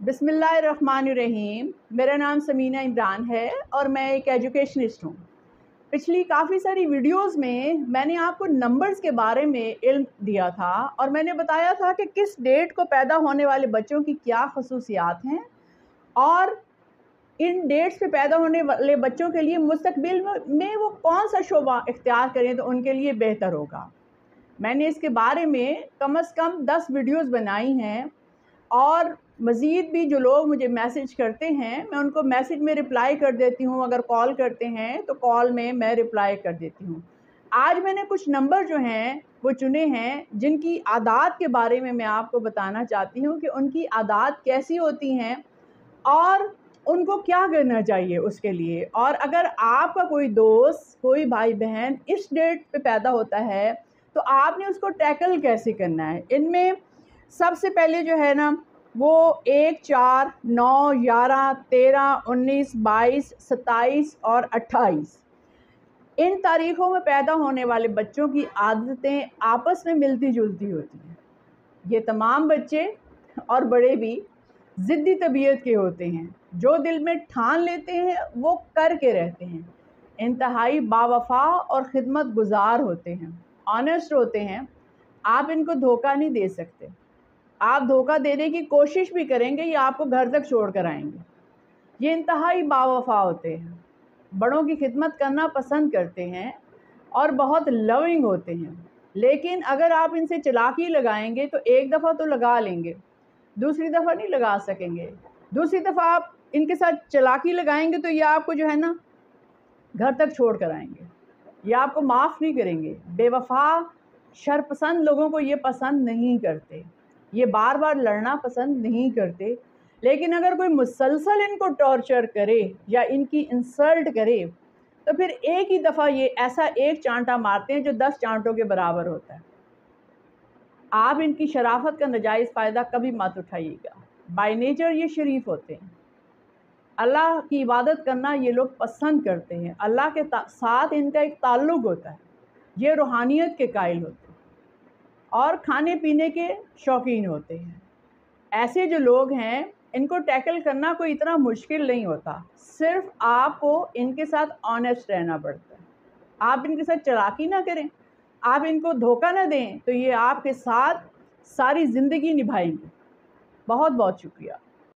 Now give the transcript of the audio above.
बिस्मिल्लाहिर्रहमानिर्रहीम। मेरा नाम समीना इमरान है और मैं एक एजुकेशनिस्ट हूँ। पिछली काफ़ी सारी वीडियोस में मैंने आपको नंबर्स के बारे में इल्म दिया था और मैंने बताया था कि किस डेट को पैदा होने वाले बच्चों की क्या खसूसियात हैं और इन डेट्स पे पैदा होने वाले बच्चों के लिए मुस्तकबिल में वो कौन सा शोबा इख्तियार करें तो उनके लिए बेहतर होगा। मैंने इसके बारे में कम से कम 10 वीडियोस बनाई हैं और मज़ीद भी जो लोग मुझे मैसेज करते हैं मैं उनको मैसेज में रिप्लाई कर देती हूँ। अगर कॉल करते हैं तो कॉल में मैं रिप्लाई कर देती हूँ। आज मैंने कुछ नंबर जो हैं वो चुने हैं जिनकी आदात के बारे में मैं आपको बताना चाहती हूँ कि उनकी आदात कैसी होती हैं और उनको क्या करना चाहिए उसके लिए। और अगर आपका कोई दोस्त कोई भाई बहन इस डेट पे पैदा होता है तो आपने उसको टैकल कैसे करना है। इनमें सबसे पहले जो है ना वो 1, 4, 9, 11, 13, 19, 22, 27 और 28 इन तारीख़ों में पैदा होने वाले बच्चों की आदतें आपस में मिलती जुलती होती हैं। ये तमाम बच्चे और बड़े भी ज़िद्दी तबीयत के होते हैं, जो दिल में ठान लेते हैं वो करके रहते हैं, इंतहाई बावफा और ख़िदमत गुज़ार होते हैं, ऑनेस्ट होते हैं। आप इनको धोखा नहीं दे सकते। आप धोखा देने की कोशिश भी करेंगे या आपको घर तक छोड़ कर आएंगे। ये इंतहाई बावफा होते हैं, बड़ों की खिदमत करना पसंद करते हैं और बहुत लविंग होते हैं। लेकिन अगर आप इनसे चालाकी लगाएंगे तो एक दफ़ा तो लगा लेंगे, दूसरी दफ़ा नहीं लगा सकेंगे। दूसरी दफ़ा आप इनके साथ चालाकी लगाएंगे तो ये आपको जो है ना घर तक छोड़ कर आएंगे, ये आपको माफ़ नहीं करेंगे। बेवफा शरपसंद लोगों को ये पसंद नहीं करते, ये बार बार लड़ना पसंद नहीं करते। लेकिन अगर कोई मुसलसल इनको टॉर्चर करे या इनकी इंसल्ट करे तो फिर एक ही दफ़ा ये ऐसा एक चांटा मारते हैं जो 10 चांटों के बराबर होता है। आप इनकी शराफत का नाजायज़ फ़ायदा कभी मत उठाइएगा। बाय नेचर ये शरीफ होते हैं, अल्लाह की इबादत करना ये लोग पसंद करते हैं, अल्लाह के साथ इनका एक ताल्लुक़ होता है, ये रूहानियत के कायल होते हैं और खाने पीने के शौकीन होते हैं। ऐसे जो लोग हैं इनको टैकल करना कोई इतना मुश्किल नहीं होता, सिर्फ आपको इनके साथ ऑनेस्ट रहना पड़ता है। आप इनके साथ चालाकी ना करें, आप इनको धोखा ना दें तो ये आपके साथ सारी ज़िंदगी निभाएंगे। बहुत बहुत शुक्रिया।